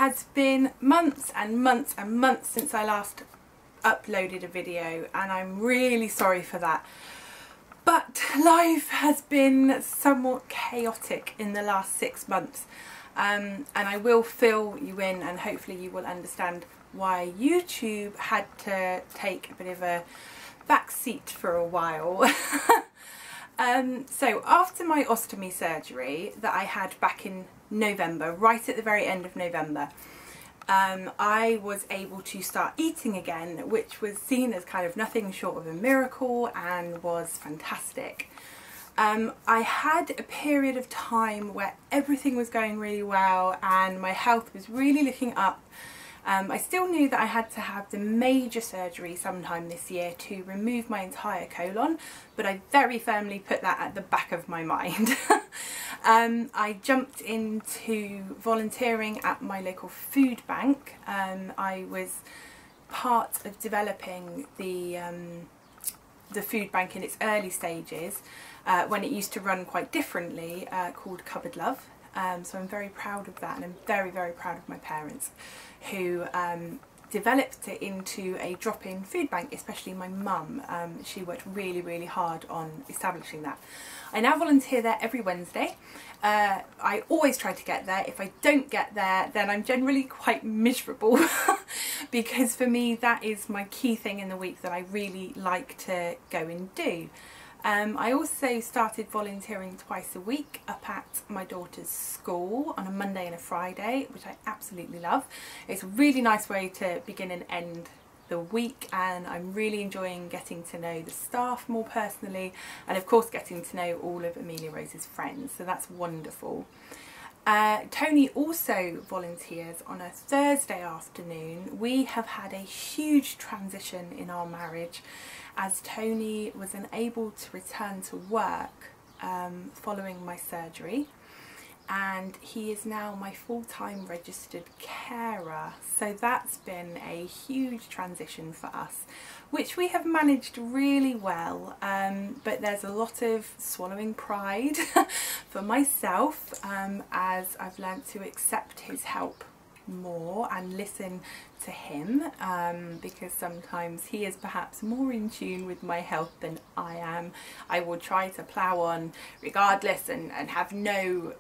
has been months and months and months since I last uploaded a video, and I'm really sorry for that. But life has been somewhat chaotic in the last 6 months, and I will fill you in, and hopefully you will understand why YouTube had to take a bit of a back seat for a while. So after my ostomy surgery that I had back in November, right at the very end of November, I was able to start eating again, which was seen as kind of nothing short of a miracle and was fantastic. I had a period of time where everything was going really well and my health was really looking up. I still knew that I had to have the major surgery sometime this year to remove my entire colon, but I very firmly put that at the back of my mind. I jumped into volunteering at my local food bank. I was part of developing the food bank in its early stages, when it used to run quite differently, called Cupboard Love. So I'm very proud of that, and I'm very, very proud of my parents who developed it into a drop-in food bank, especially my mum. She worked really, really hard on establishing that. I now volunteer there every Wednesday. I always try to get there. If I don't get there, then I'm generally quite miserable because for me that is my key thing in the week that I really like to go and do. I also started volunteering twice a week up at my daughter's school on a Monday and a Friday, which I absolutely love. It's a really nice way to begin and end the week, and I'm really enjoying getting to know the staff more personally, and of course getting to know all of Amelia Rose's friends, so that's wonderful. Tony also volunteers on a Thursday afternoon. We have had a huge transition in our marriage as Tony was unable to return to work following my surgery, and he is now my full-time registered carer. So that's been a huge transition for us, which we have managed really well, but there's a lot of swallowing pride for myself as I've learnt to accept his help more and listen to him, because sometimes he is perhaps more in tune with my health than I am. I will try to plough on regardless and have no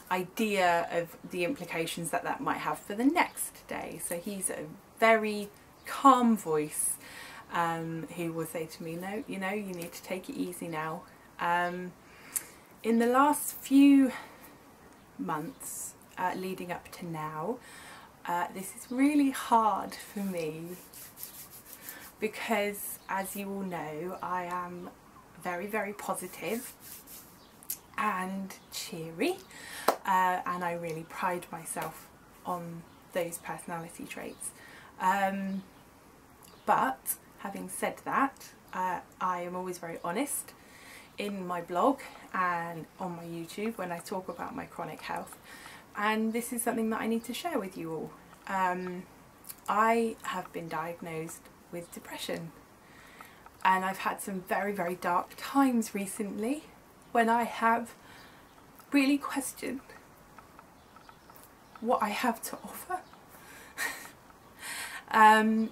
idea of the implications that that might have for the next day. So he's a very calm voice who will say to me, no, you know, you need to take it easy now. In the last few months leading up to now, this is really hard for me because, as you all know, I am very, very positive and cheery, and I really pride myself on those personality traits. But having said that, I am always very honest in my blog and on my YouTube when I talk about my chronic health. And this is something that I need to share with you all. I have been diagnosed with depression, and I've had some very, very dark times recently when I have really questioned what I have to offer. And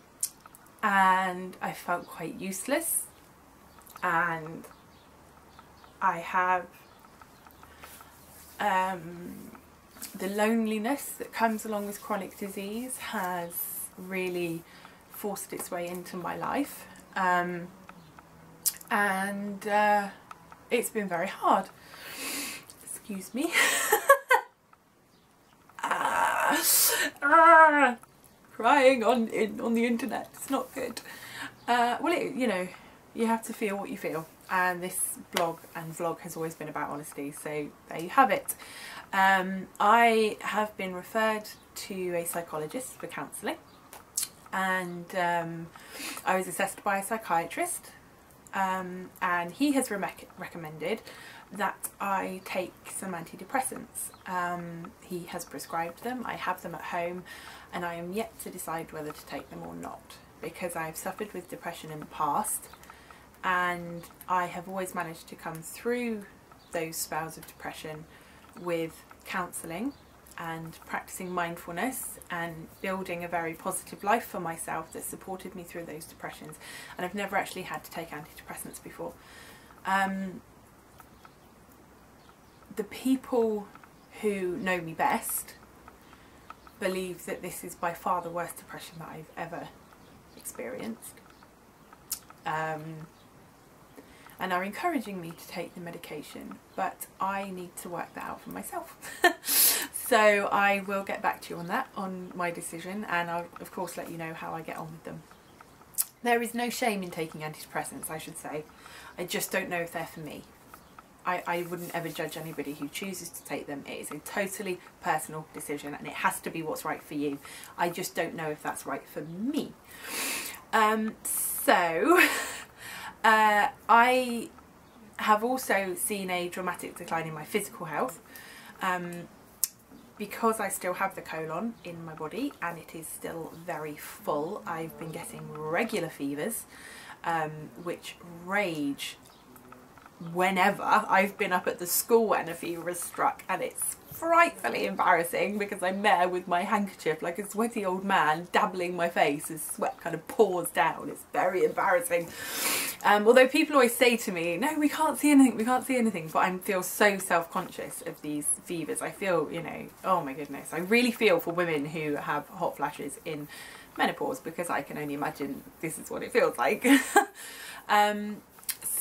I felt quite useless, and I have the loneliness that comes along with chronic disease has really forced its way into my life, and it's been very hard. Excuse me. Crying on the internet, it's not good. Well, you know, you have to feel what you feel, and this blog and vlog has always been about honesty, so there you have it. I have been referred to a psychologist for counselling, and I was assessed by a psychiatrist, and he has recommended that I take some antidepressants. He has prescribed them, I have them at home, and I am yet to decide whether to take them or not, because I've suffered with depression in the past, and I have always managed to come through those spells of depression with counselling and practicing mindfulness and building a very positive life for myself that supported me through those depressions. And I've never actually had to take antidepressants before. The people who know me best believe that this is by far the worst depression that I've ever experienced, and are encouraging me to take the medication, but I need to work that out for myself. So I will get back to you on that, on my decision, and I'll of course let you know how I get on with them. There is no shame in taking antidepressants, I should say. I just don't know if they're for me. I wouldn't ever judge anybody who chooses to take them. It is a totally personal decision, and it has to be what's right for you. I just don't know if that's right for me. I have also seen a dramatic decline in my physical health, because I still have the colon in my body and it is still very full. I've been getting regular fevers, which rage whenever I've been up at the school when a fever has struck, and it's frightfully embarrassing because I'm there with my handkerchief like a sweaty old man dabbling my face as sweat kind of pours down. It's very embarrassing. Although people always say to me, no, we can't see anything, we can't see anything, but I feel so self-conscious of these fevers. I feel, you know, oh my goodness, I really feel for women who have hot flashes in menopause, because I can only imagine this is what it feels like.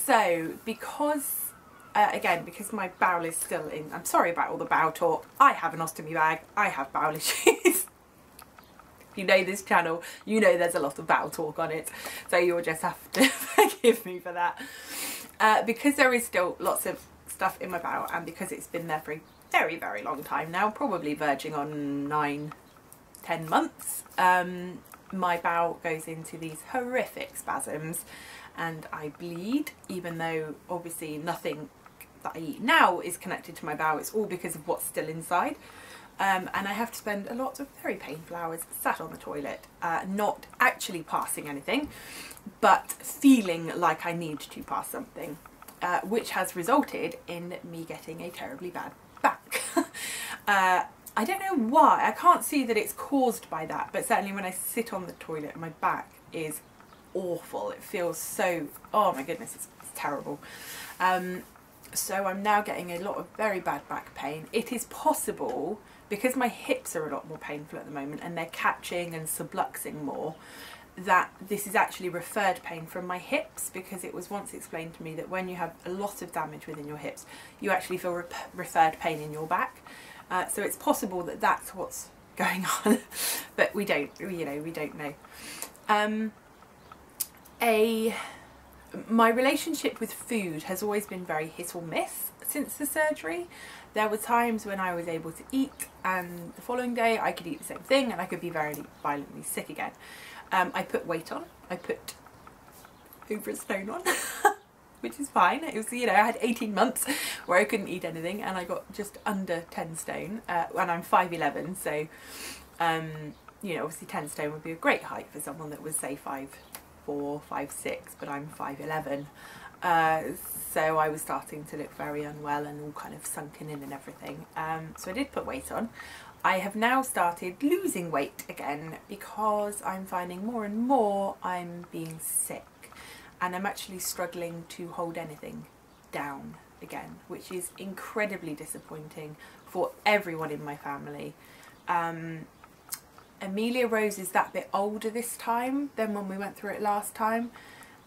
So because, again, because my bowel is still in, I'm sorry about all the bowel talk, I have an ostomy bag, I have bowel issues. If you know this channel, you know there's a lot of bowel talk on it, so you'll just have to forgive me for that. Because there is still lots of stuff in my bowel, and because it's been there for a very, very long time now, probably verging on 9-10 months, my bowel goes into these horrific spasms and I bleed, even though obviously nothing that I eat now is connected to my bowel. It's all because of what's still inside. And I have to spend a lot of very painful hours sat on the toilet, not actually passing anything, but feeling like I need to pass something, which has resulted in me getting a terribly bad back. I don't know why, I can't see that it's caused by that, but certainly when I sit on the toilet, my back is awful. It feels so, oh my goodness, it's terrible. So I'm now getting a lot of very bad back pain. It is possible, because my hips are a lot more painful at the moment and they're catching and subluxing more, that this is actually referred pain from my hips, because it was once explained to me that when you have a lot of damage within your hips, you actually feel referred pain in your back. So it's possible that that's what's going on, but we don't, you know, we don't know. My relationship with food has always been very hit or miss since the surgery. There were times when I was able to eat and the following day I could eat the same thing and I could be very violently sick again. I put weight on, I put over a stone on, which is fine. It was, you know, I had 18 months where I couldn't eat anything and I got just under 10 stone, and I'm 5'11", so you know, obviously 10 stone would be a great height for someone that was say 5'4", 5'6", but I'm 5'11", so I was starting to look very unwell and all kind of sunken in and everything. So I did put weight on. I have now started losing weight again because I'm finding more and more I'm being sick, and I'm actually struggling to hold anything down again, which is incredibly disappointing for everyone in my family. Amelia Rose is that bit older this time than when we went through it last time,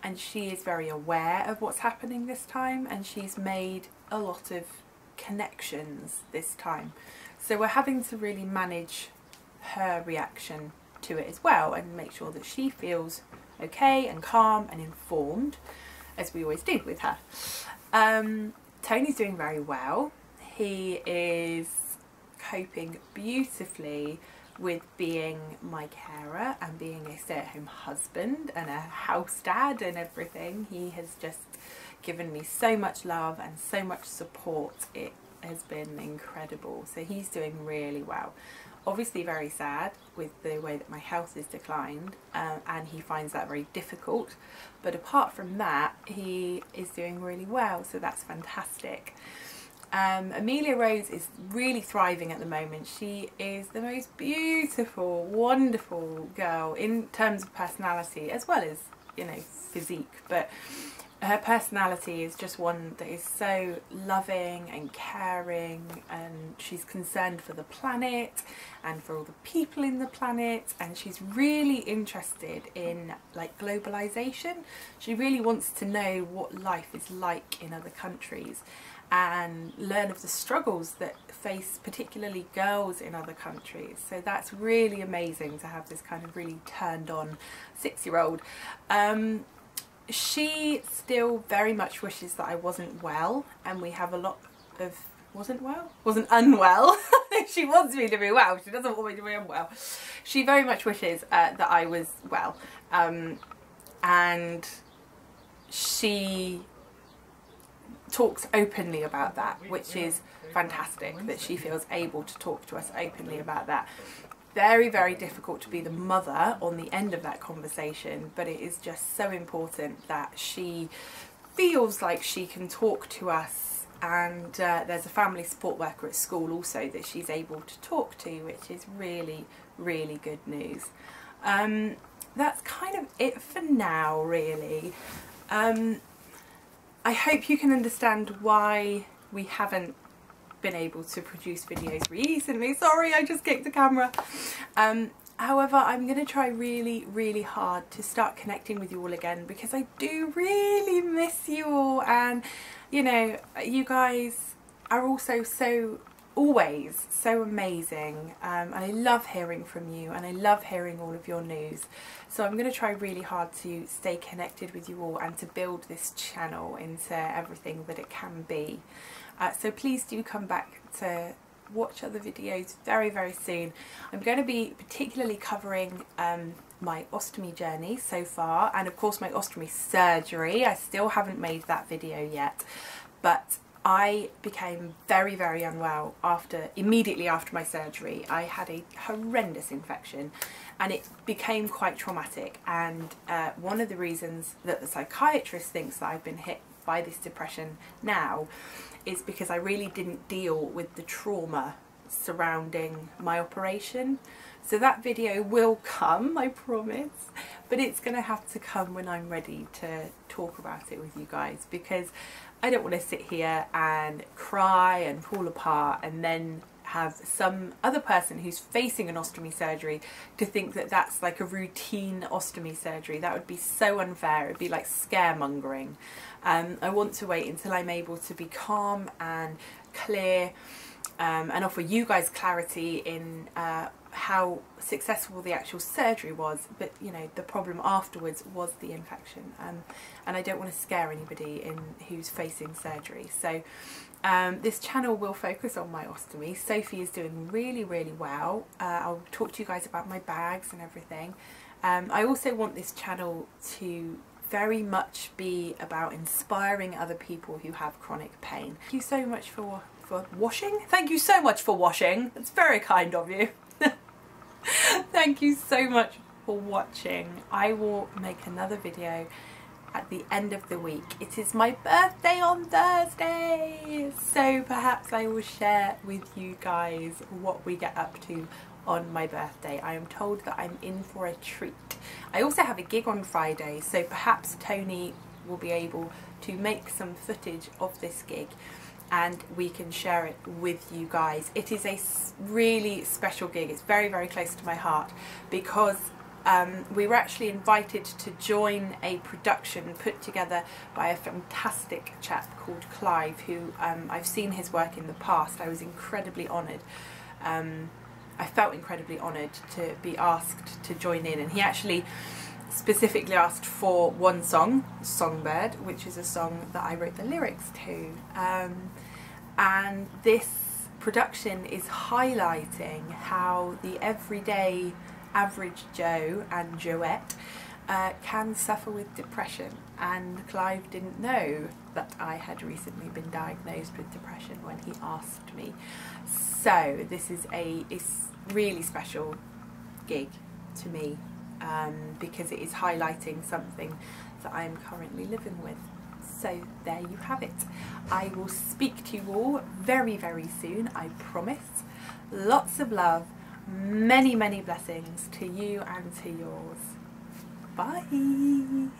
and she is very aware of what's happening this time, and she's made a lot of connections this time. So we're having to really manage her reaction to it as well and make sure that she feels okay and calm and informed, as we always do with her. Tony's doing very well. He is coping beautifully with being my carer and being a stay-at-home husband and a house dad and everything. He has just given me so much love and so much support. It has been incredible. So he's doing really well. Obviously very sad with the way that my health has declined, and he finds that very difficult, but apart from that he is doing really well, so that's fantastic. Amelia Rose is really thriving at the moment. She is the most beautiful, wonderful girl in terms of personality as well as, you know, physique, but her personality is just one that is so loving and caring, and she's concerned for the planet and for all the people in the planet, and she's really interested in like globalization. She really wants to know what life is like in other countries and learn of the struggles that face particularly girls in other countries. So that's really amazing to have this kind of really turned on 6-year-old. She still very much wishes that I wasn't well, and we have a lot of wasn't unwell. She wants me to be well, she doesn't want me to be unwell. She very much wishes that I was well, and she talks openly about that, which is fantastic that she feels able to talk to us openly about that. Very, very difficult to be the mother on the end of that conversation, but it is just so important that she feels like she can talk to us, and there's a family support worker at school also that she's able to talk to, which is really, really good news. That's kind of it for now, really. I hope you can understand why we haven't been able to produce videos recently. Sorry, I just kicked the camera. However, I'm going to try really, really hard to start connecting with you all again, because I do really miss you all, and you know, you guys are also always so amazing, and I love hearing from you, and I love hearing all of your news. So I'm going to try really hard to stay connected with you all and to build this channel into everything that it can be. So please do come back to watch other videos very, very soon. I'm going to be particularly covering my ostomy journey so far, and of course my ostomy surgery. I still haven't made that video yet, but I became very, very unwell immediately after my surgery. I had a horrendous infection and it became quite traumatic, and one of the reasons that the psychiatrist thinks that I've been hit by this depression now is because I really didn't deal with the trauma surrounding my operation. So that video will come, I promise, but it's going to have to come when I'm ready to talk about it with you guys, because I don't want to sit here and cry and fall apart and then have some other person who's facing an ostomy surgery to think that that's like a routine ostomy surgery. That would be so unfair. It'd be like scaremongering. I want to wait until I'm able to be calm and clear, and offer you guys clarity in how successful the actual surgery was, but you know, the problem afterwards was the infection, and I don't want to scare anybody who's facing surgery. So this channel will focus on my ostomy. Sophie is doing really, really well. I'll talk to you guys about my bags and everything. I also want this channel to very much be about inspiring other people who have chronic pain. Thank you so much for washing. Thank you so much for washing. That's very kind of you. Thank you so much for watching. I will make another video at the end of the week. It is my birthday on Thursday, so perhaps I will share with you guys what we get up to on my birthday. I am told that I'm in for a treat. I also have a gig on Friday, so perhaps Tony will be able to make some footage of this gig and we can share it with you guys. It is a really special gig. It's very, very close to my heart, because we were actually invited to join a production put together by a fantastic chap called Clive, who I've seen his work in the past. I was incredibly honoured. I felt incredibly honoured to be asked to join in, and he actually specifically asked for one song, Songbird, which is a song that I wrote the lyrics to, and this production is highlighting how the everyday average Joe and Joette can suffer with depression, and Clive didn't know that I had recently been diagnosed with depression when he asked me. So this is a really special gig to me, because it is highlighting something that I am currently living with. So there you have it. I will speak to you all very, very soon, I promise. Lots of love, many, many blessings to you and to yours. Bye.